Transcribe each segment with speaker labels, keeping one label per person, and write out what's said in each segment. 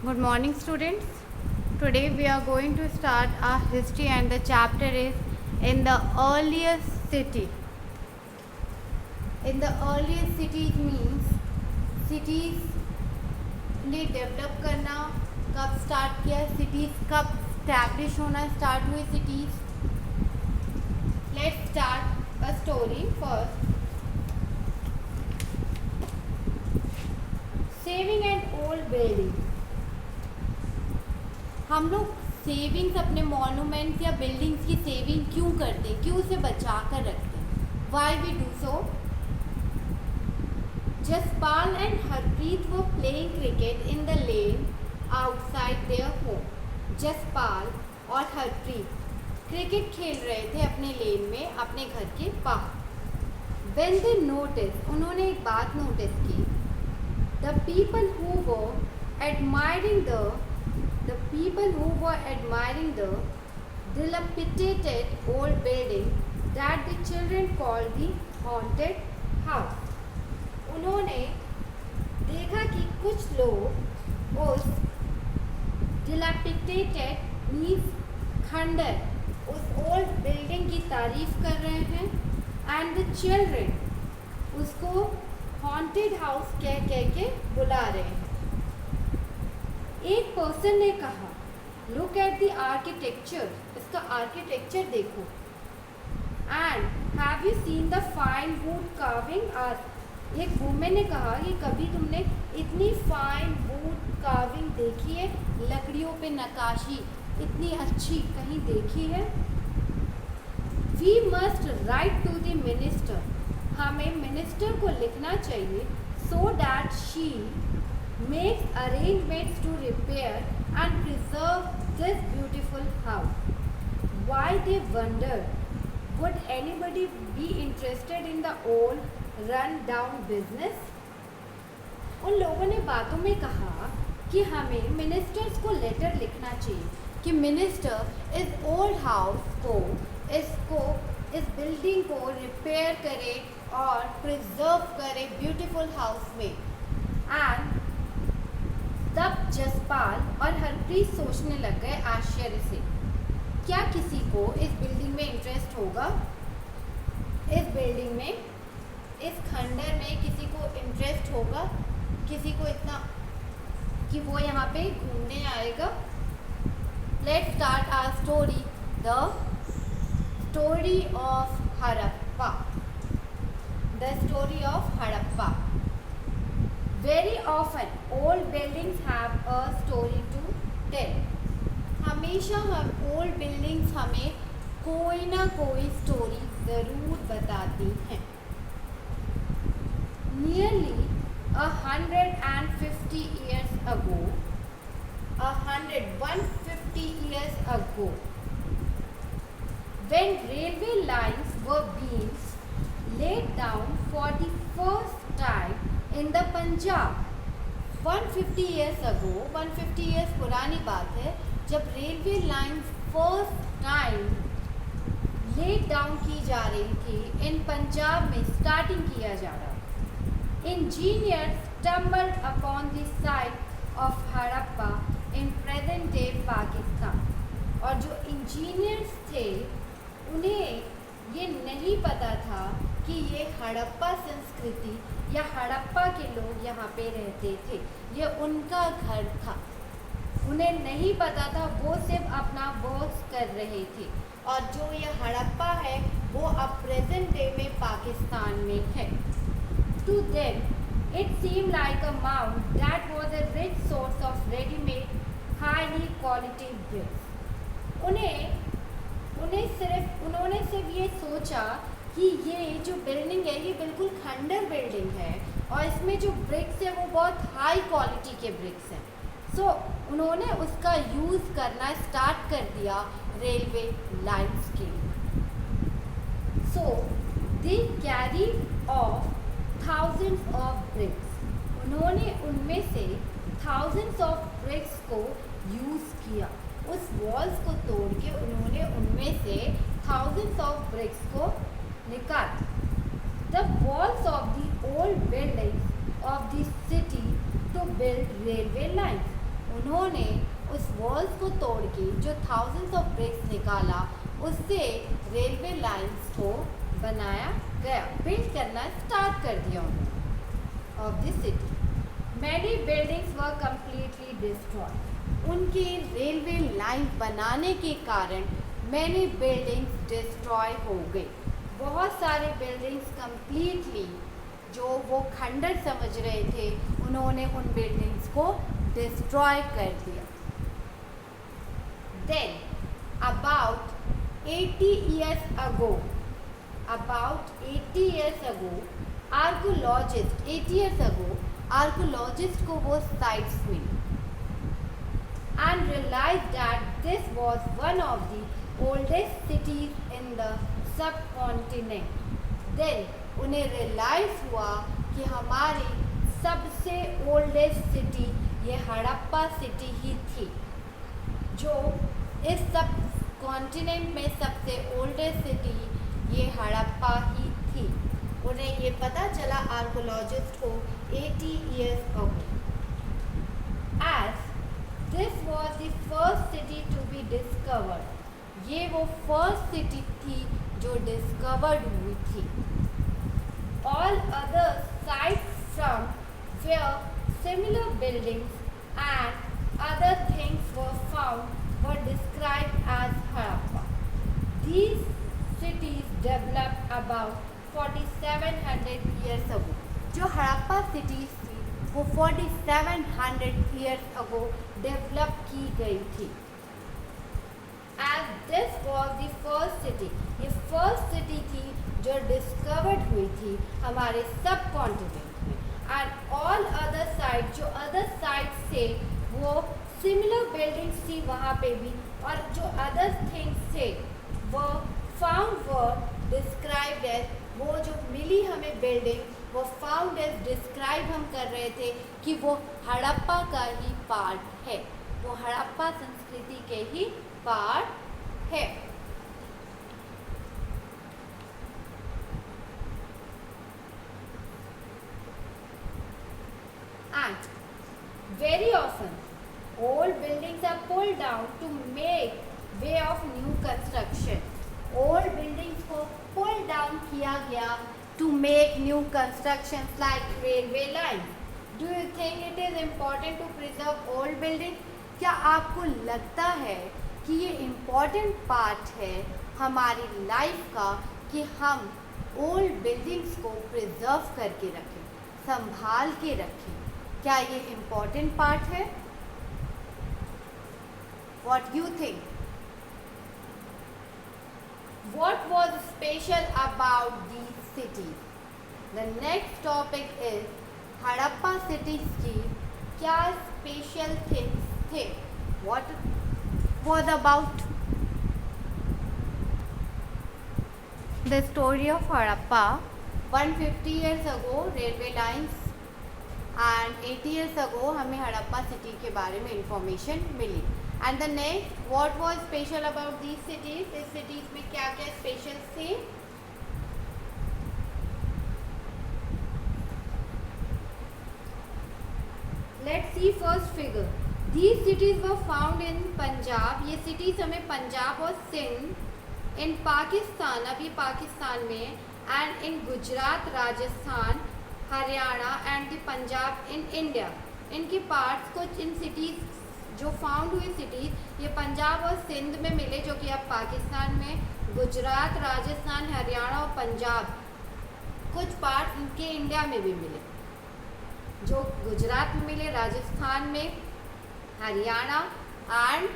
Speaker 1: Good morning, students. Today we are going to start our history, and the chapter is in the earliest city. In the earliest cities means cities ने develop करना कब start किया, cities कब establish होना start हुई cities. Let's start a story first. Saving an old building. हम लोग savings अपने मॉन्यूमेंट्स या बिल्डिंग्स की सेविंग क्यों करते हैं, क्यों उसे बचा कर रखते हैं? Why we do so? Jaspal and Harpreet वो playing cricket in the lane outside their home. Jaspal और हरप्रीत क्रिकेट खेल रहे थे अपने लेन में, अपने घर के बाहर. व्हेन दे नोटिस, उन्होंने एक बात नोटिस की. The people who were admiring the people who were admiring the dilapidated old building that the children called the haunted house. उन्होंने देखा कि कुछ लोग उस dilapidated means खंडर, उस old building की तारीफ कर रहे हैं, and the children उसको haunted house कह के बुला रहे हैं. एक पर्सन ने कहा, लुक एट द आर्किटेक्चर, इसका आर्किटेक्चर देखो. And have you seen the fine wood carving art. एक वुमेन ने कहा कि कभी तुमने इतनी फाइन वुड कार्विंग देखी है, लकड़ियों पे नक्काशी इतनी अच्छी कहीं देखी है? We must write to the minister, हमें मिनिस्टर को लिखना चाहिए, so that she makes arrangements to repair and preserve this beautiful house. Why, they wondered, would anybody be interested in the old run down business? उन लोगों ने बातों में कहा कि हमें मिनिस्टर्स को लेटर लिखना चाहिए कि मिनिस्टर इस ओल्ड हाउस को, इस बिल्डिंग को रिपेयर करे और प्रिजर्व करे ब्यूटीफुल हाउस में. एंड तब जसपाल और हरप्रीत सोचने लग गए आश्चर्य से, क्या किसी को इस बिल्डिंग में इंटरेस्ट होगा? इस बिल्डिंग में, इस खंडर में किसी को इंटरेस्ट होगा? किसी को इतना कि वो यहाँ पे घूमने आएगा? Let's start our story, the story of Harappa. The story of Harappa. Very often old buildings have a story to tell. हमेशा हम old buildings हमें कोई ना कोई स्टोरी ज़रूर बताती हैं. Nearly 150 years ago, 150 years ago, when railway lines were being laid down for the first time in the Punjab. 150 years ago, 150 years पुरानी बात है, जब railway line first time let down की जा रही थी इन पंजाब में, स्टार्टिंग किया जा रहा. Engineers stumbled upon the site of Harappa in present day Pakistan. और जो इंजीनियर्स थे उन्हें ये नहीं पता था कि ये हड़प्पा संस्कृति या हड़प्पा के लोग यहाँ पे रहते थे, ये उनका घर था. उन्हें नहीं पता था, वो सिर्फ अपना वर्क कर रहे थे. और जो ये हड़प्पा है वो अब प्रेजेंट डे में पाकिस्तान में है. To them it seem like a mount that was a rich source of readymade highly quality bricks. उन्होंने सिर्फ ये सोचा कि ये जो बिल्डिंग है ये बिल्कुल खंडर बिल्डिंग है और इसमें जो ब्रिक्स है वो बहुत हाई क्वालिटी के ब्रिक्स हैं. सो उन्होंने उसका यूज़ करना स्टार्ट कर दिया रेलवे लाइन्स के लिए. So they carry off thousands of bricks. उन्होंने उनमें से थाउजेंड्स ऑफ ब्रिक्स को यूज़ किया. उस वॉल्स को तोड़ के उन्होंने उनमें से थाउजेंड्स ऑफ ब्रिक्स को निकाल. The walls of the old buildings of the city to build railway lines. उन्होंने उस वॉल्स को तोड़ के जो थाउजेंड्स ऑफ ब्रिक्स निकाला, उससे रेलवे लाइंस को बनाया गया, बिल्ड करना स्टार्ट कर दिया उन्होंने of this city. Many buildings were completely destroyed. उनके रेलवे लाइन बनाने के कारण मैनी बिल्डिंग्स डिस्ट्रॉय हो गई। बहुत सारे बिल्डिंग्स कम्प्लीटली जो वो खंडर समझ रहे थे, उन्होंने उन बिल्डिंग्स को डिस्ट्रॉय कर दिया। Then about 80 years ago archaeologist को वो साइट्स मिली and realized that this was one of the oldest cities in the subcontinent. Then उन्हें रियलाइज हुआ कि हमारी सबसे ओल्डेस्ट सिटी ये हड़प्पा सिटी ही थी, जो इस सब कॉन्टिनेंट में सबसे ओल्डेस्ट सिटी ये हड़प्पा ही थी। उन्हें ये पता चला आर्कोलॉजिस्ट को 80 years ago. As this was the first city to be discovered. ये वो फर्स्ट सिटी थी जो डिस्कवर्ड हुई थी। All other sites from where similar buildings and other things were found were described as Harappa. These cities developed about 4700 years ago. जो Harappa cities थी वो 4700 years ago develop की गई थी। As this was the first city, ये first city थी जो discovered हुई थी हमारे सब कॉन्टिनेंट में। एंड ऑल अदर साइड, जो अदर साइड से वो सिमिलर बिल्डिंग्स थी वहाँ पे भी, और जो अदर थिंग्स थे वो फाउंड वर डिस्क्राइब्ड एज, वो जो मिली हमें बिल्डिंग वो फाउंड एज डिस्क्राइब हम कर रहे थे कि वो हड़प्पा का ही पार्ट है, वो हड़प्पा संस्कृति के ही पार्ट है। And very often old buildings are pulled down to make way of new construction. Old buildings को pull down किया गया to make new constructions like railway lines. Do you think it is important to preserve old buildings? क्या आपको लगता है कि ये important part है हमारी लाइफ का कि हम ओल्ड बिल्डिंग्स को प्रिजर्व करके रखें, संभाल के रखें? क्या ये इम्पॉर्टेंट पार्ट है? What you think? What was special about these cities? The next topic is Harappa cities की क्या special things थे? What was about the story of Harappa? 150 years ago railway lines and 80 years ago हमें Harappa city के बारे में information मिली। And the next, what was special about these cities? इस cities में क्या क्या स्पेशल थे? Let's see first figure. These cities were found in Punjab. ये सिटीज हमें पंजाब और सिंध, इन पाकिस्तान, अभी पाकिस्तान में, and in Gujarat, Rajasthan, Haryana and the Punjab in India. इनके पार्ट्स कुछ इन सिटीज़ जो फाउंड हुई सिटीज़ ये पंजाब और सिंध में मिले, जो कि अब पाकिस्तान में, गुजरात, राजस्थान, हरियाणा और पंजाब, कुछ पार्ट इनके इंडिया में भी मिले, जो गुजरात में मिले, राजस्थान में, हरियाणा एंड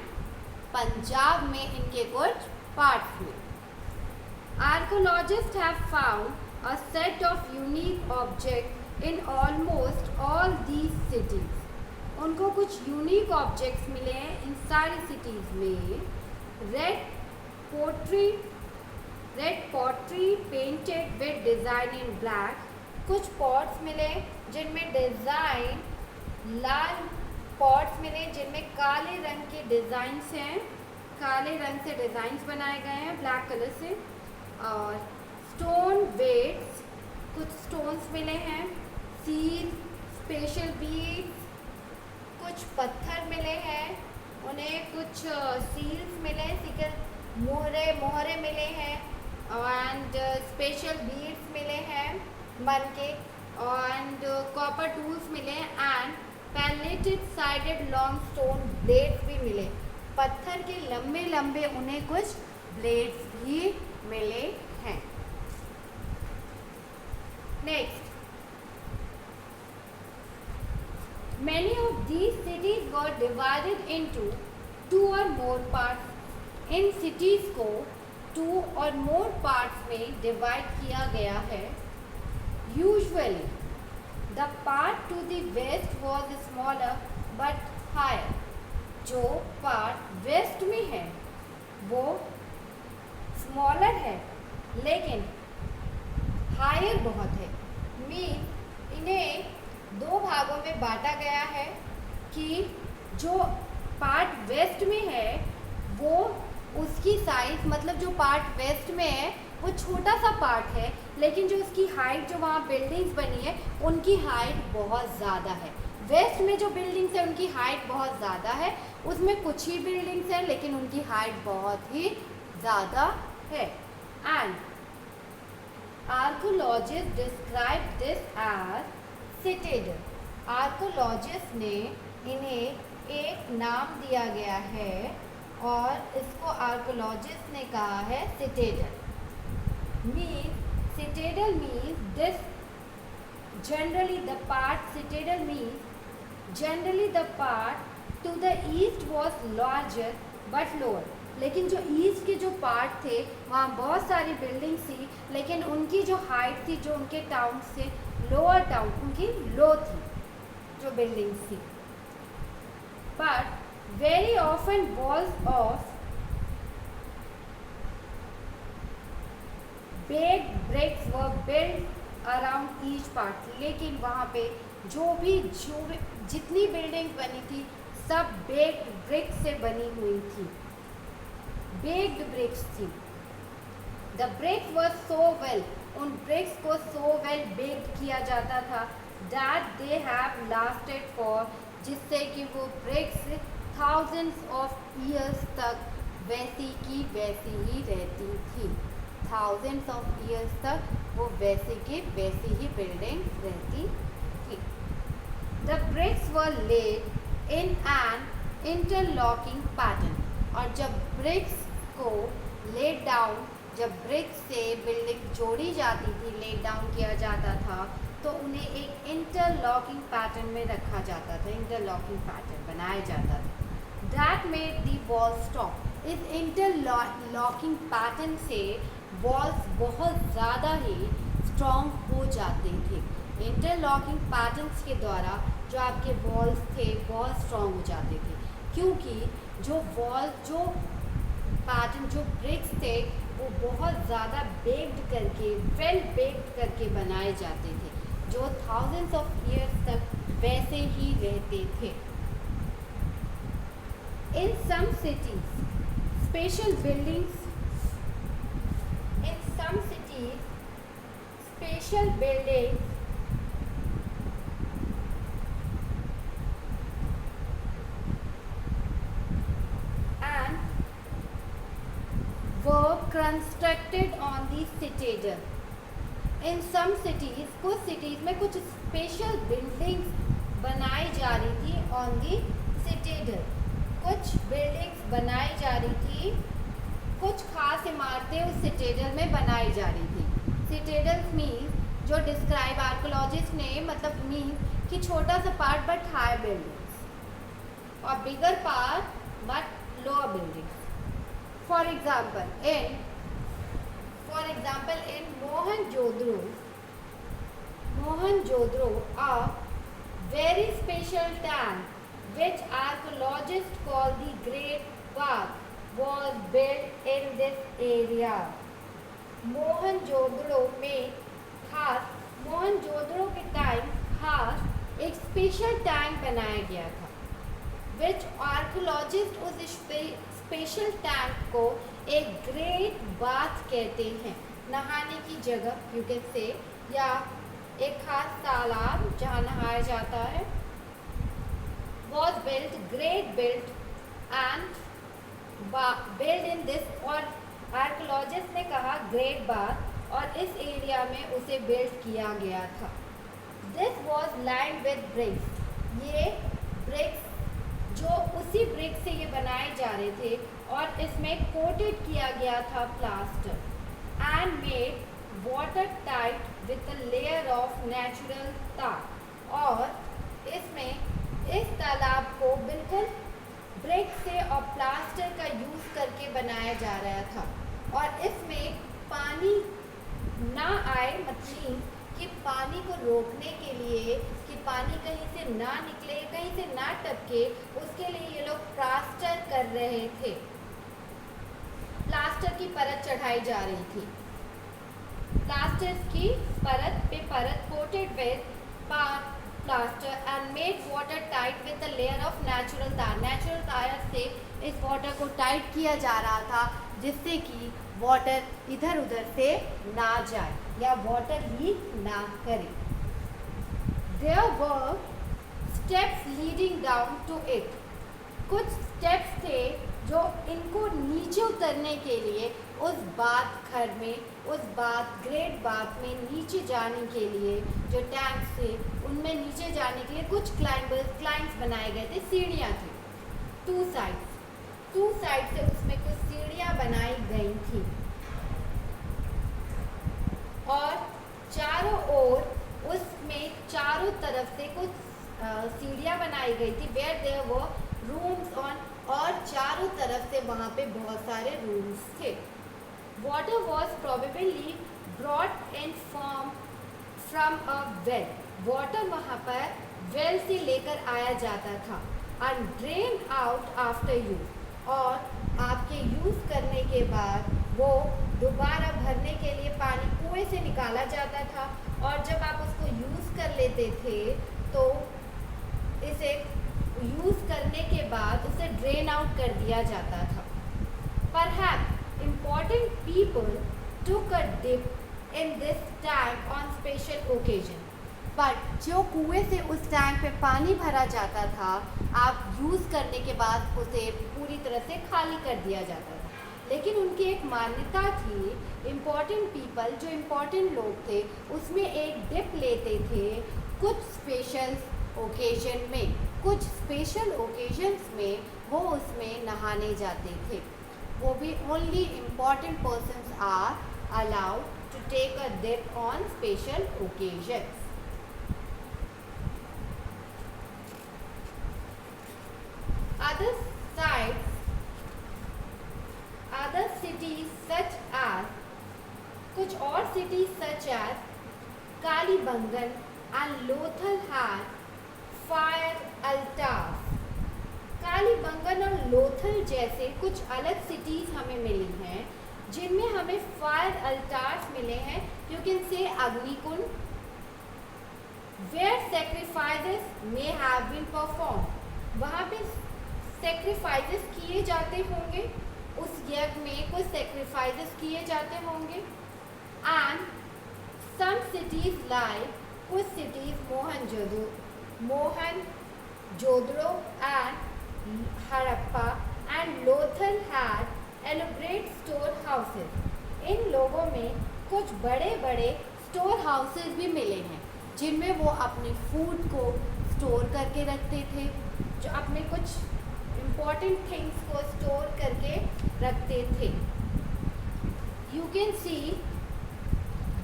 Speaker 1: पंजाब में इनके कुछ पार्ट्स मिले। Archaeologists have found a set of unique objects in almost all these cities. उनको कुछ यूनिक ऑब्जेक्ट्स मिले हैं इन सारी सिटीज़ में। Red pottery painted with design in black. कुछ पॉट्स मिले जिनमें डिज़ाइन, लाल पॉट्स मिले जिनमें काले रंग के डिज़ाइंस हैं, काले रंग से डिज़ाइंस बनाए गए हैं ब्लैक कलर से। और स्टोन वेट्स, कुछ स्टोन्स मिले हैं, सील, स्पेशल बीड्स, कुछ पत्थर मिले हैं, उन्हें कुछ सील्स मिले, मोहरे मिले हैं, एंड स्पेशल बीड्स मिले हैं मन के, एंड कॉपर टूल्स मिले, and palleted sided long stone blades भी मिले। पत्थर के लंबे लंबे उन्हें कुछ ब्लेड्स भी मिले हैं। Next, many of these cities were divided into 2 or more parts. In cities को 2 और more parts में divide किया गया है। Usually, the part to the west was smaller but higher. जो part west में है वो smaller है लेकिन higher बहुत है। इन्हें 2 भागों में बांटा गया है कि जो पार्ट वेस्ट में है वो उसकी साइज, मतलब जो पार्ट वेस्ट में है वो छोटा सा पार्ट है, लेकिन जो उसकी हाइट, जो वहाँ बिल्डिंग्स बनी है उनकी हाइट बहुत ज़्यादा है। वेस्ट में जो बिल्डिंग्स है उनकी हाइट बहुत ज़्यादा है, उसमें कुछ ही बिल्डिंग्स हैं लेकिन उनकी हाइट बहुत ही ज़्यादा है। And archaeologist describe this as citadel. Archaeologist ने इन्हें एक नाम दिया गया है और इसको आर्कोलॉजिस्ट ने कहा है citadel. Citadel means this generally the part citadel means generally the part to the east was larger but lower। लेकिन जो ईस्ट के जो पार्ट थे वहाँ बहुत सारी बिल्डिंग्स थी लेकिन उनकी जो हाइट थी, जो उनके टाउन से लोअर टाउन उनकी लो थी जो बिल्डिंग्स थी। But very often walls of baked bricks were built around each part। लेकिन वहाँ पे जितनी बिल्डिंग बनी थी सब बेक्ड ब्रिक्स से बनी हुई थी, बेक्ड ब्रिक्स थी। The bricks were so well, उन ब्रिक्स को सो वेल बेक्ड किया जाता था that they have lasted for, जिससे कि वो ब्रिक्स थाउजेंड्स ऑफ ईयर्स तक वैसी की वैसी ही रहती थी। थाउजेंड्स ऑफ ईयर्स तक वो वैसे की वैसी ही बिल्डिंग रहती थी। The bricks were laid in an interlocking pattern, और जब ब्रिक्स को लेड डाउन, जब ब्रिक्स से बिल्डिंग जोड़ी जाती थी, लेड डाउन किया जाता था तो उन्हें एक इंटरलॉकिंग पैटर्न में रखा जाता था, इंटरलॉकिंग पैटर्न बनाया जाता था। That made the wall strong. इस इंटरलॉकिंग पैटर्न से वॉल्स बहुत ज़्यादा ही स्ट्रॉन्ग हो जाते थे। इंटरलॉकिंग पैटर्न्स के द्वारा जो आपके वॉल्स थे बहुत स्ट्रॉन्ग हो जाते थे, क्योंकि जो पैटर्न, जो ब्रिक्स थे वो बहुत ज़्यादा बेक्ड करके, वेल बेक्ड करके बनाए जाते थे, जो थाउजेंड्स ऑफ ईयर्स तक वैसे ही रहते थे। In some cities special buildings, in some cities special buildings and were constructed on the citadel। in some cities, कुछ cities में कुछ special buildings बनाई जा रही थी on the citadel। कुछ buildings बनाई जा रही थी, कुछ खास इमारतें उस सिटेडल में बनाई जा रही थी। सिटेडल्स मीन्स, जो डिस्क्राइब आर्कोलॉजिस्ट ने, मतलब मीन्स कि छोटा सा पार्ट बट हाई बिल्डिंग्स, और बिगर part but lower buildings. For example in Mohenjodaro a very special tank which archaeologists call the Great Bath was built in this area। Mohenjodaro में खास, मोहनजोदड़ो के टाइम खास एक स्पेशल टैंक बनाया गया था, विच आर्कोलॉजिस्ट उस स्पेशल टैंक को एक ग्रेट बाथ कहते हैं, नहाने की जगह यू कैन से, या एक खास तालाब जहाँ नहाया जाता है। was built, great built and built in this, और आर्कोलॉजिस्ट ने कहा ग्रेट बाथ, और इस एरिया में उसे बिल्ड किया गया था. This was lined with bricks. ये ब्रिक्स जो उसी ब्रिक से ये बनाए जा रहे थे, और इसमें कोटेड किया गया था plaster, and made water tight with a layer of natural tar. और इसमें इस तालाब को बिल्कुल ब्रिक से और प्लास्टर का यूज़ करके बनाया जा रहा था, और इसमें पानी ना आए, मतलब कि पानी को रोकने के लिए कि पानी कहीं से ना निकले, कहीं से ना टपके, उसके लिए ये लोग प्लास्टर कर रहे थे. प्लास्टर की परत चढ़ाई जा रही थी. प्लास्टर की परत पे परत coated with plaster and made water tight with a layer of natural tar. Natural tar से इस वाटर को टाइट किया जा रहा था, जिससे कि वाटर इधर उधर से ना जाए या वाटर लीक ना करे. There were steps leading down to it. कुछ स्टेप्स थे जो इनको नीचे उतरने के लिए उस बाथ घर में, उस बाथ ग्रेट बाथ में नीचे जाने के लिए जो टैंक थे उनमें नीचे जाने के लिए कुछ क्लाइंब्स बनाए गए थे. सीढ़ियाँ थी टू साइड से, उसमें कुछ सीढ़ियाँ बनाई गई थी, और चारों ओर उसमें चारों तरफ से कुछ सीढ़ियाँ बनाई गई थी. Where there were rooms on, और चारों तरफ से वहाँ पे बहुत सारे रूम्स थे. Water was probably brought in from a well. Water वहाँ पर वेल से लेकर आया जाता था. And drain out after use, और आपके यूज़ करने के बाद वो दोबारा भरने के लिए पानी कुएं से निकाला जाता था, और जब आप उसको यूज़ कर लेते थे तो इसे यूज़ करने के बाद उसे ड्रेन आउट कर दिया जाता था. Perhaps important people took a dip in this tank on special occasion. But जो कुएं से उस टैंक में पानी भरा जाता था, आप यूज़ करने के बाद उसे पूरी तरह से खाली कर दिया जाता था. लेकिन उनकी एक मान्यता थी, इम्पॉर्टेंट पीपल, जो इम्पॉर्टेंट लोग थे, उसमें एक डिप लेते थे कुछ स्पेशल ओकेजन में. कुछ स्पेशल ओकेजन्स में वो उसमें नहाने जाते थे. वो भी only important persons are allowed to take a dip on special occasions. Other sites, other cities such as, कुछ और cities such as Kalibangan and Lothal had fire altars. Kalibangan और लोथल जैसे कुछ अलग सिटीज़ हमें मिली हैं, जिनमें हमें फायर अल्टार्स मिले हैं. You can say agnikund, where sacrifices may have been perform. वहाँ पे सेक्रीफाइसेस किए जाते होंगे, उस यज्ञ में कुछ सेक्रीफाइसेस किए जाते होंगे. एंड सम सिटीज लाइक, कुछ cities Mohenjodaro and Harappa and Lothal had elaborate store houses. इन लोगों में कुछ बड़े बड़े स्टोर हाउसेस भी मिले हैं, जिनमें वो अपने फूड को स्टोर करके रखते थे, जो अपने कुछ इम्पॉर्टेंट थिंग्स को स्टोर करके रखते थे. You can C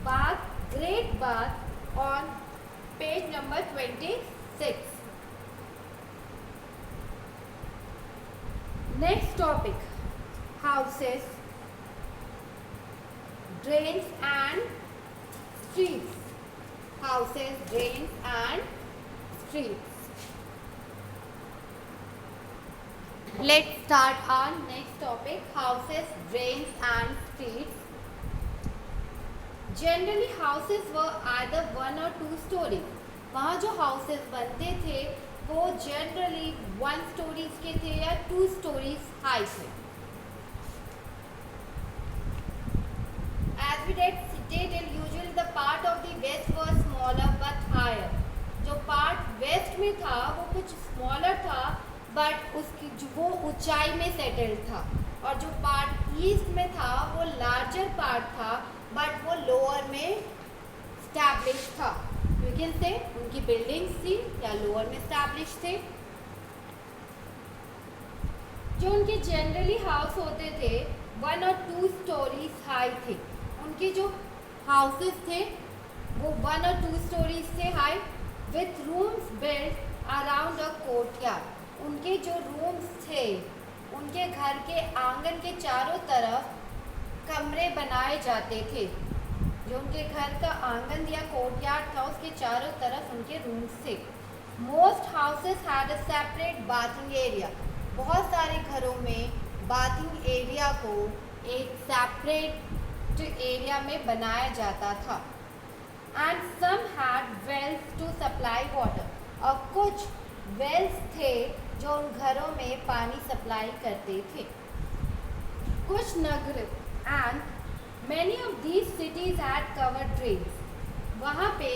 Speaker 1: bath, great bath on page number 26. Next topic, houses, drains and streets. Houses, drains and streets. Let's start our next topic, houses, drains and streets. Generally houses were either 1 or 2 stories. वहाँ जो houses बनते थे वो generally 1 stories के थे या 2 stories high थे. As we stated, usually the part of the west was smaller but higher. जो part वेस्ट में था वो कुछ स्मॉलर था, बट उसकी वो ऊंचाई में सेटल्ड था, और जो पार्ट ईस्ट में था वो लार्जर पार्ट था, बट वो लोअर में स्टैब्लिश था। यू कैन से उनकी बिल्डिंग्स थी या लोअर में स्टैब्लिश थे। जो उनके जनरली हाउस होते थे 1 और 2 स्टोरीज हाई थे। उनके जो हाउसेस थे वो 1 और 2 स्टोरीज थे high, with rooms built around a courtyard. उनके जो रूम्स थे उनके घर के आंगन के चारों तरफ कमरे बनाए जाते थे। जो उनके घर का आंगन या कोर्टयार्ड था उसके चारों तरफ उनके रूम्स थे। Most houses had a separate bathing area. बहुत सारे घरों में बाथिंग एरिया को एक सेपरेट एरिया में बनाया जाता था। And some had wells to supply water. और कुछ वेल्स थे जो उन घरों में पानी सप्लाई करते थे। कुछ नगर and many of these cities had covered drains. वहाँ पे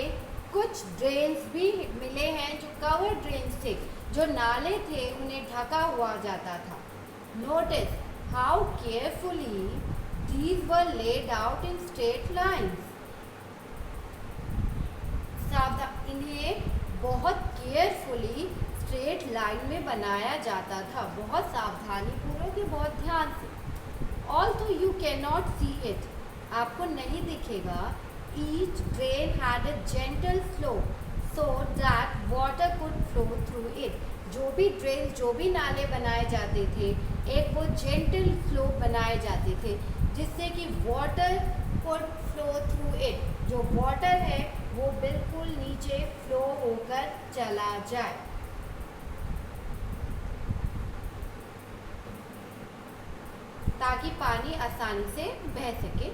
Speaker 1: कुछ ड्रेन्स भी मिले हैं जो कवर्ड ड्रेन्स थे, जो नाले थे उन्हें ढका हुआ जाता था। Notice how carefully these were laid out in straight lines. इन्हें बहुत केयरफुली स्ट्रेट लाइन में बनाया जाता था, बहुत सावधानी पूर्वक, बहुत ध्यान से। Although you cannot see it, आपको नहीं दिखेगा, each drain had a gentle slope so that water could flow through it. जो भी ड्रेन, जो भी नाले बनाए जाते थे, एक वो जेंटल स्लोप बनाए जाते थे जिससे कि water could flow through it. जो वाटर है वो बिल्कुल नीचे फ्लो होकर चला जाए। ताकि पानी आसानी से बह सके।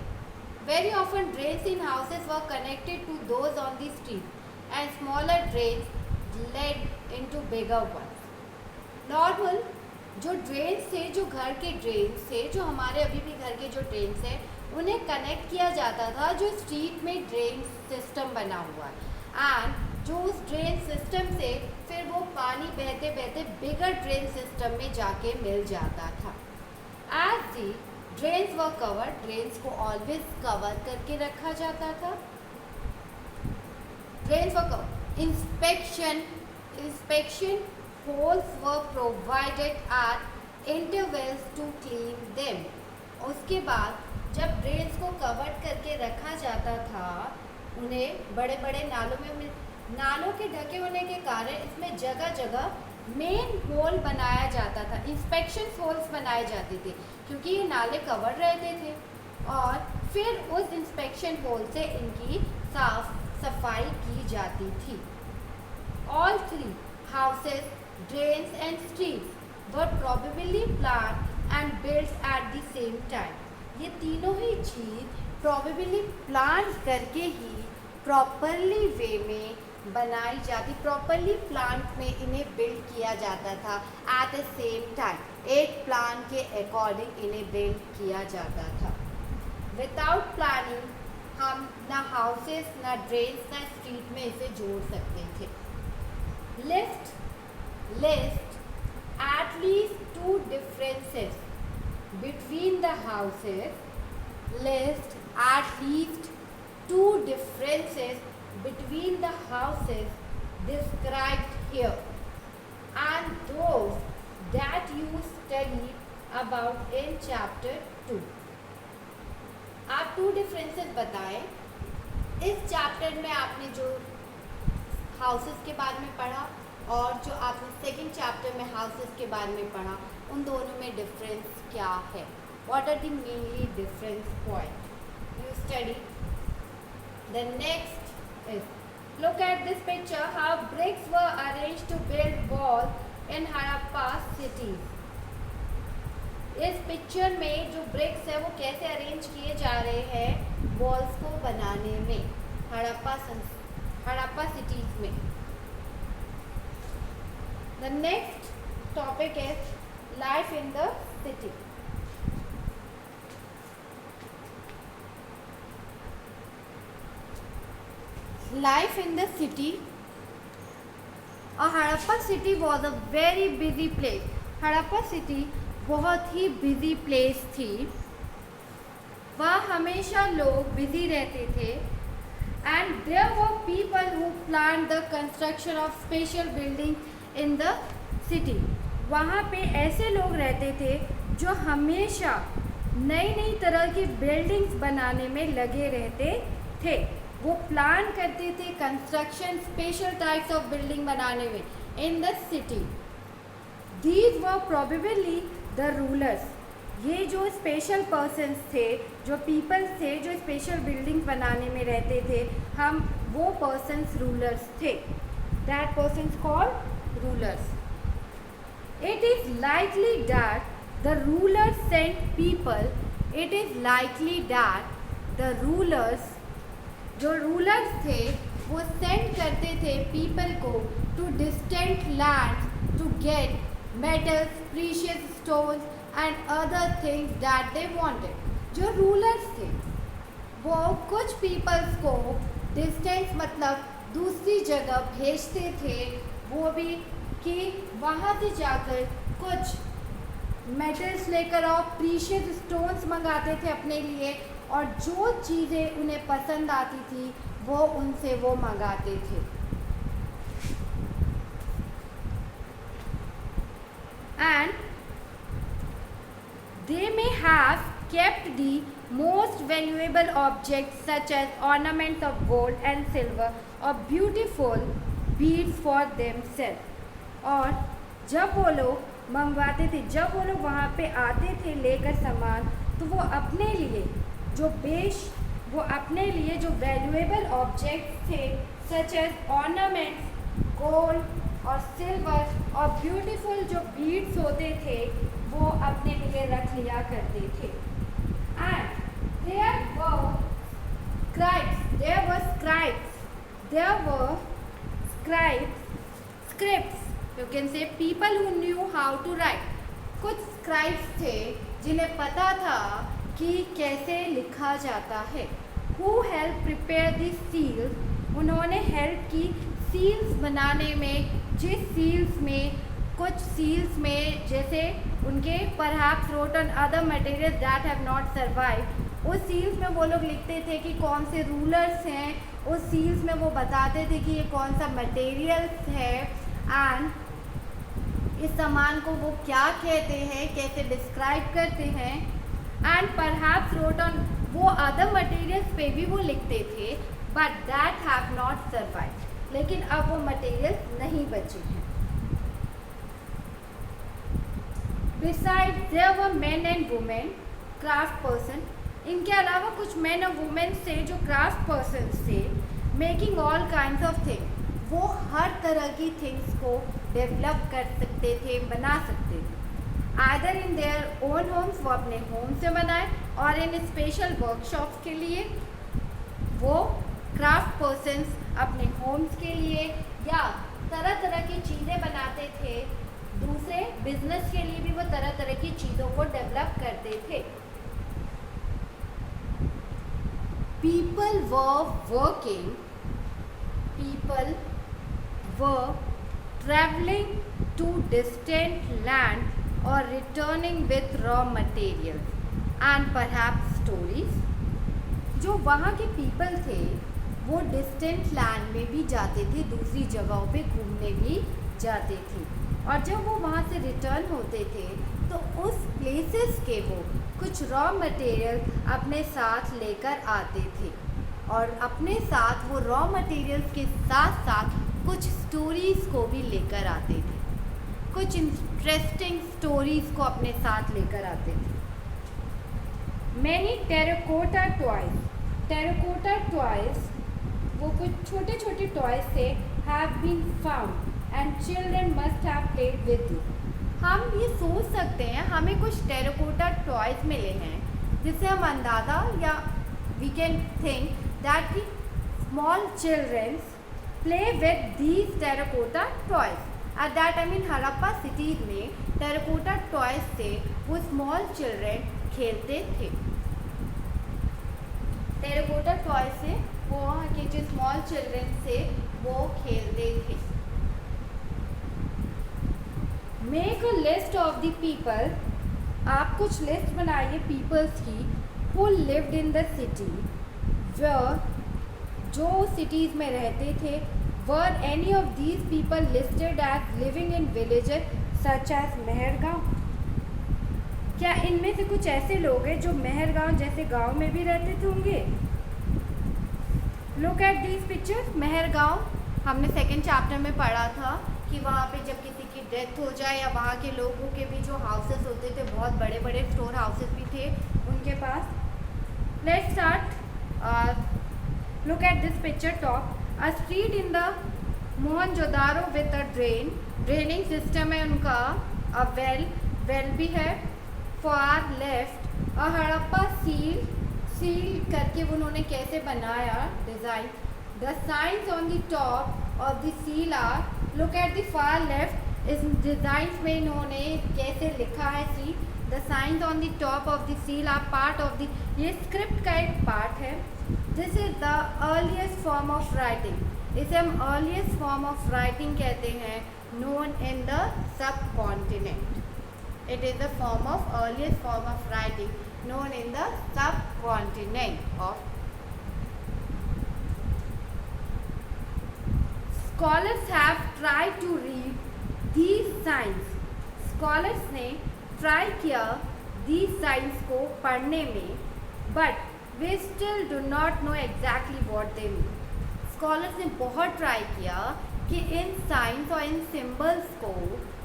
Speaker 1: Very often drains in houses were connected to those on the street, and smaller drains led into bigger ones. Normal जो ड्रेन्स थे, जो घर के ड्रेन्स थे, जो हमारे अभी भी घर के जो ड्रेन्स हैं उन्हें कनेक्ट किया जाता था जो स्ट्रीट में ड्रेन सिस्टम बना हुआ है। एंड जो उस ड्रेन सिस्टम से फिर वो पानी बहते बहते बिगर ड्रेन सिस्टम में जाके मिल जाता था। As the drains were cover, drains को ऑलवेज कवर करके रखा जाता था। Drains were cover. Inspection holes were provided at intervals to clean them. उसके बाद जब ड्रेन्स को कवर करके रखा जाता था, उन्हें बड़े बड़े नालों के ढके होने के कारण इसमें जगह जगह मेन होल बनाया जाता था, इंस्पेक्शन होल्स बनाए जाते थे, क्योंकि ये नाले कवर रहते थे। और फिर उस इंस्पेक्शन होल से इनकी साफ सफाई की जाती थी। All three houses, drains and streets were probably planned and built at the same time. ये तीनों ही चीज़ probably प्लान करके ही प्रॉपरली वे में बनाई जाती, प्रॉपरली प्लान में इन्हें बिल्ड किया जाता था एट द सेम टाइम, एक प्लान के अकॉर्डिंग इन्हें बिल्ड किया जाता था। विदाउट प्लानिंग हम ना हाउसेस, ना ड्रेन्स, ना स्ट्रीट में इसे जोड़ सकते थे। List at least two differences between the houses. List at least two differences between the houses described here and those that you studied about in chapter 2. आप 2 differences बताएं। इस चैप्टर में आपने जो हाउसेस के बारे में पढ़ा और जो आपने सेकंड चैप्टर में हाउसेस के बारे में पढ़ा, उन दोनों में डिफरेंस क्या है? What are the mainly difference point you study? The next is look at this picture, how bricks were arranged to build walls in Harappa cities. इस पिक्चर में जो ब्रिक्स है वो कैसे अरेंज किए जा रहे हैं वॉल्स को बनाने में हड़प्पा सिटीज में। The next topic is life in the city. Life in the city Harappa city was a very busy place. Harappa city बहुत ही बिजी प्लेस थी। वहाँ हमेशा लोग बिजी रहते थे। And there were people who plan the construction of special building in the city. वहाँ पे ऐसे लोग रहते थे जो हमेशा नई नई तरह की बिल्डिंग्स बनाने में लगे रहते थे। वो प्लान करते थे construction special types of building बनाने में इन the city. These were probably the rulers. ये जो स्पेशल पर्सन्स थे, जो पीपल्स थे जो स्पेशल बिल्डिंग्स बनाने में रहते थे, वो पर्सन्स रूलर्स थे। That persons called rulers. It is likely that the rulers sent people. It is likely that the rulers, जो रूलर्स थे वो सेंड करते थे पीपल को to distant land to get metals, precious stones and other things that they wanted. जो rulers थे वो कुछ पीपल्स को डिस्टेंस मतलब दूसरी जगह भेजते थे, वो भी कि वहाँ से जाकर कुछ मेटल्स लेकर आओ, प्रीशियस स्टोन्स मंगाते थे अपने लिए, और जो चीज़ें उन्हें पसंद आती थी वो उनसे वो मंगाते थे। And they may have kept the most valuable objects such as ornaments of gold and silver or beautiful beads for themselves। और जब वो लोग मंगवाते थे, जब वो लोग वहाँ पे आते थे लेकर सामान, तो वो अपने लिए वो अपने लिए जो वैल्यूएबल ऑब्जेक्ट्स थे सच एज ऑर्नामेंट्स, गोल्ड और सिल्वर और ब्यूटीफुल जो बीड्स होते थे वो अपने लिए रख लिया करते थे। And there were scripts, you can say people who knew how to write। कुछ स्क्राइब्स थे जिन्हें पता था कि कैसे लिखा जाता है। Who helped prepare the seals? उन्होंने हेल्प की सील्स बनाने में, जिस सील्स में कुछ सील्स में जैसे उनके perhaps wrote on other materials that have not survived, उस सील्स में वो लोग लिखते थे कि कौन से रूलर्स हैं, उस सील्स में वो बताते थे कि ये कौन सा मटेरियल्स है एंड इस सामान को वो क्या कहते हैं, कैसे डिस्क्राइब करते हैं। एंड परहैप्स रोट ऑन, वो अदर मटेरियल्स पे भी वो लिखते थे, but that have not survive, लेकिन अब वो मटेरियल्स नहीं बचे हैं। Besides there were men and women craft person. इनके अलावा कुछ मैन और वुमेन थे जो क्राफ्ट पर्सन थे, making all kinds of things. वो हर तरह की थिंग्स को डेवलप कर सकते थे, बना सकते थे। Either in their own homes, वो अपने होम से बनाए, और इन स्पेशल वर्कशॉप्स के लिए वो क्राफ्ट पर्सन्स अपने होम्स के लिए या तरह तरह की चीज़ें बनाते थे। दूसरे बिजनेस के लिए भी वो तरह तरह की चीज़ों को डेवलप करते थे। People were traveling to distant land or returning with raw materials and perhaps stories। जो वहाँ के पीपल थे वो डिस्टेंट लैंड में भी जाते थे, दूसरी जगहों पे घूमने भी जाते थे, और जब वो वहाँ से रिटर्न होते थे तो उस प्लेसेस के वो कुछ रॉ मटेरियल अपने साथ लेकर आते थे, और अपने साथ वो रॉ मटेरियल्स के साथ साथ कुछ स्टोरीज़ को भी लेकर आते थे, कुछ इंटरेस्टिंग स्टोरीज़ को अपने साथ लेकर आते थे। मैनी टेराकोटा टॉयज़, वो कुछ छोटे छोटे टॉयज़ थे, have been found and children must have played with this. हम ये सोच सकते हैं हमें कुछ टेराकोटा टॉयज़ मिले हैं जिससे हम अंदाज़ा या वी कैन थिंक दैट कि small childrens play with these terracotta toys. At that time in Harappa cities में टेराकोटा टॉयज़ से वो स्मॉल चिल्ड्रन खेलते थे। टेराकोटा टॉयज़ से वो वहाँ के जो स्मॉल चिल्ड्रन से वो खेलते थे। Make a list of the people, आप कुछ लिस्ट बनाइए पीपल्स की who lived in the city, where, जो सिटीज़ में रहते थे, were any of these people listed as living in villages such as Mehrgarh, क्या इनमें से कुछ ऐसे लोग हैं जो मेहरगांव जैसे गांव में भी रहते थे होंगे। Look at these pictures. Mehargaon हमने सेकेंड चैप्टर में पढ़ा था कि वहाँ पे जब किसी की डेथ हो जाए या वहाँ के लोगों के भी जो हाउसेस होते थे, बहुत बड़े बड़े स्टोर हाउसेस भी थे उनके पास। Let's start. Look at this picture top. A street in the Mohenjodaro with a drain, draining system है उनका। अ वेल भी है। For left a Harappa seal करके उन्होंने कैसे बनाया design. The science on the top of the seal are, look at the far left, इस designs में इन्होंने कैसे लिखा है see. The science on the top of the seal are part of the, ये स्क्रिप्ट का एक पार्ट है। This is the earliest form of writing, इसे हम अर्लीस्ट फॉर्म ऑफ राइटिंग कहते हैं, known in the sub continent. It is the form of earliest form of writing known in the subcontinent of. Scholars have tried to read these signs. Scholars ने try किया these signs को पढ़ने में, but we still do not know exactly what they mean. Scholars ने बहुत try किया कि in science और इन सिम्बल्स को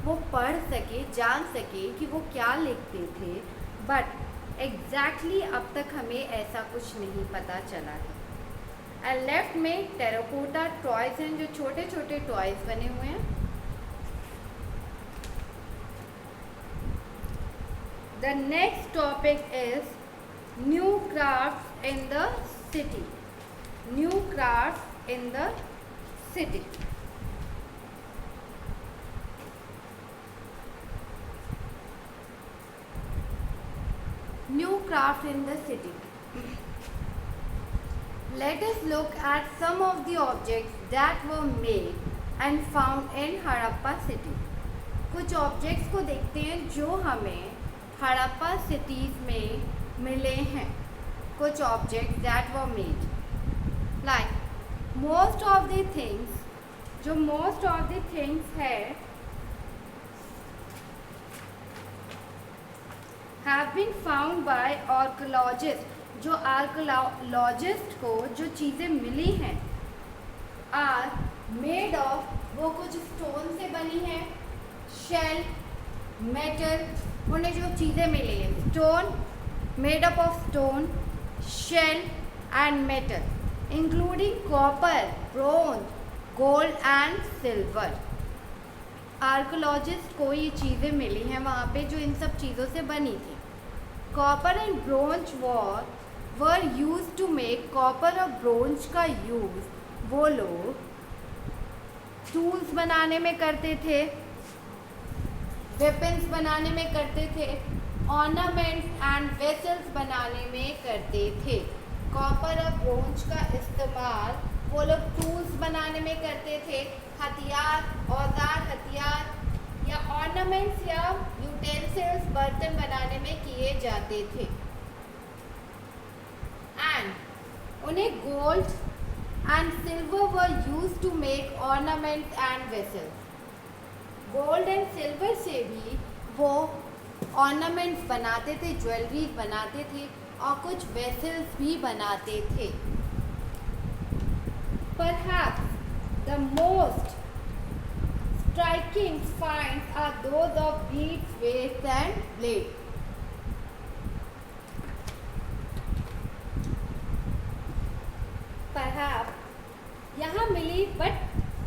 Speaker 1: वो पढ़ सके, जान सके कि वो क्या लिखते थे, बट एग्जैक्टली अब तक हमें ऐसा कुछ नहीं पता चला है। एंड लेफ्ट में टेराकोटा टॉयज हैं, जो छोटे छोटे टॉयज बने हुए हैं। The next topic is new craft in the city. New craft in the city. New craft in the city. Let us look at some of the objects that were made and found in Harappa city. कुछ objects को देखते हैं जो हमें Harappa cities में मिले हैं। कुछ objects that were made, like most of the things, जो most of the things है have been found by archaeologists, जो आर्कोलॉजिस्ट को जो चीज़ें मिली हैं, are made of, वो कुछ स्टोन से बनी है, शेल, मेटल, उन्हें जो चीज़ें मिली हैं, stone, made up of stone, shell and metal, including copper, bronze, gold and silver. Archaeologist को ये चीज़ें मिली हैं वहाँ पे जो इन सब चीज़ों से बनी थी। Copper and bronze were use to make, copper और ब्रोंज का यूज़ वो लोग टूल्स बनाने में करते थे, वेपन्स बनाने में करते थे, ऑर्नामेंट्स एंड वेसल्स बनाने में करते थे। कॉपर और ब्रोंज का इस्तेमाल वो लोग टूल्स बनाने में करते थे, हथियार, औजार, हथियार या ऑर्नामेंट्स या यूटेंसिल्स, बर्तन बनाने में किए जाते थे। एंड उन्हें gold and silver were use to make ornaments and vessels. Gold and silver से भी वो ऑर्नामेंट्स बनाते थे, ज्वेलरीज बनाते थे और कुछ वेसल्स भी बनाते थे। Perhaps the most striking finds are those of beads, weights and blades. Perhaps यहाँ मिली, बट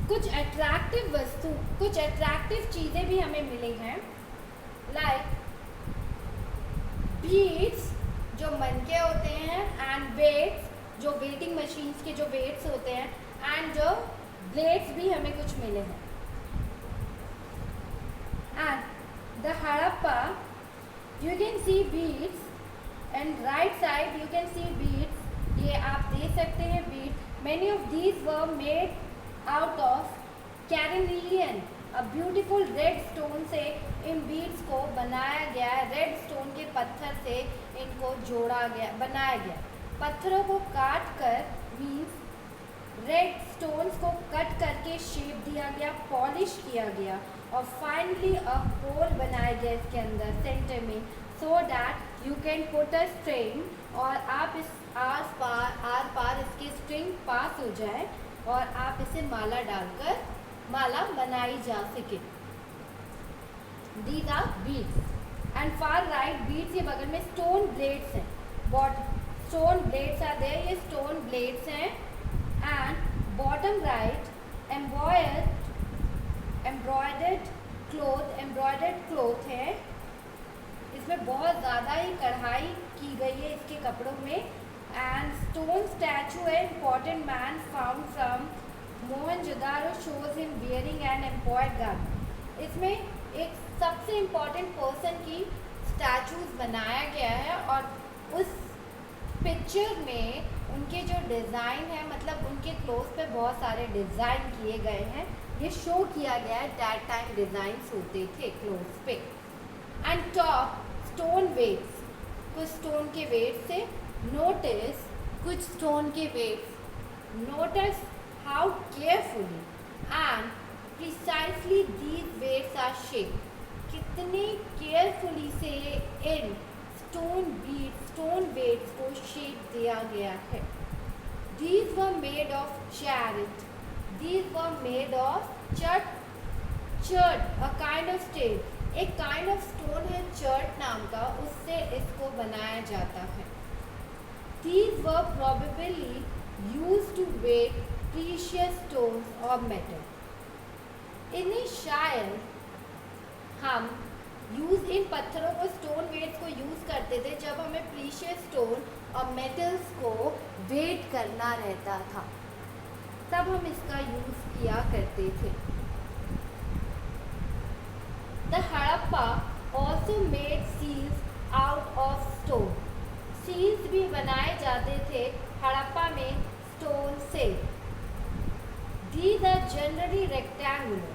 Speaker 1: कुछ अट्रैक्टिव वस्तु, कुछ अट्रैक्टिव चीज़ें भी हमें मिली हैं, लाइक बीड्स जो मनके होते हैं, एंड वेट्स जो वेटिंग मशीन्स के जो वेट्स होते हैं, एंड जो ब्लेड्स भी हमें कुछ मिले हैं। And the Harappa, you can see beads and right side you can see beads, ये आप देख सकते हैं bead. Many of these were made out of carnelian beautiful red stone से इन बीड्स को बनाया गया है। रेड स्टोन के पत्थर से इनको जोड़ा गया, बनाया गया। पत्थरों को काट कर मीन्स रेड स्टोन्स को कट करके शेप दिया गया, पॉलिश किया गया और फाइनली अ होल बनाया गया इसके अंदर सेंटर में, so that you can put a string और आप इस आर पार इसके स्ट्रिंग पास हो जाए और आप इसे माला डालकर माला बनाई जा सके। These are beads and far right beads ये बगल में stone blades हैं। What stone blades are there? ये stone blades हैं and bottom right embroidered cloth है। इसमें बहुत ज़्यादा ही कढ़ाई की गई है इसके कपड़ों में। एंड स्टोन स्टैचू है important man found from Mohenjodaro shows him wearing and embroidered garment. इसमें एक सबसे इम्पॉर्टेंट पर्सन की स्टैचूज बनाया गया है और उस पिक्चर में उनके जो डिज़ाइन है, मतलब उनके क्लोथ पे बहुत सारे डिज़ाइन किए गए हैं। ये शो किया गया है दैट टाइम डिज़ाइंस होते थे क्लोथ पे। एंड टॉप स्टोन वेट्स, कुछ स्टोन के वेट से नोटिस, कुछ स्टोन के weights notice how carefully and precisely these weights are shaped। कितने केयरफुली से इन स्टोन वेट्स को शेप दिया गया है। These were made of chert, these were made of chert, a kind of stone, एक kind of stone है chert नाम का, उससे इसको बनाया जाता है। These were probably used to weigh precious stones or metal। इन्हें शायद हम इन पत्थरों को, स्टोन वेट्स को यूज़ करते थे जब हमें प्रीशियस स्टोन और मेटल्स को वेट करना रहता था, तब हम इसका यूज़ किया करते थे। The Harappa also made seals out of stone. Seals भी बनाए जाते थे हड़प्पा में स्टोन से। These are generally rectangular।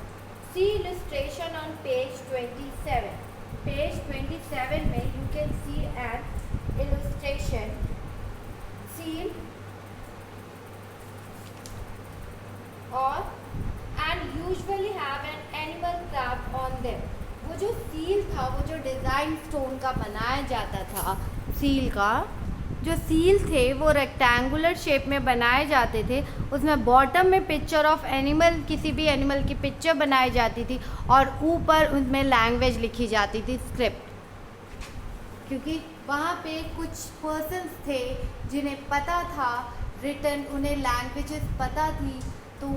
Speaker 1: See illustration on page 27। Page 27 में you can see an illustration। Seal और and usually have an animal craft on them। वो जो सील था, वो जो डिज़ाइन स्टोन का बनाया जाता था, सील का जो सील थे वो रेक्टेंगुलर शेप में बनाए जाते थे। उसमें बॉटम में पिक्चर ऑफ एनिमल, किसी भी एनिमल की पिक्चर बनाई जाती थी और ऊपर उसमें लैंग्वेज लिखी जाती थी, स्क्रिप्ट। क्योंकि वहाँ पे कुछ पर्सन्स थे जिन्हें पता था रिटन, उन्हें लैंग्वेजेस पता थी, तो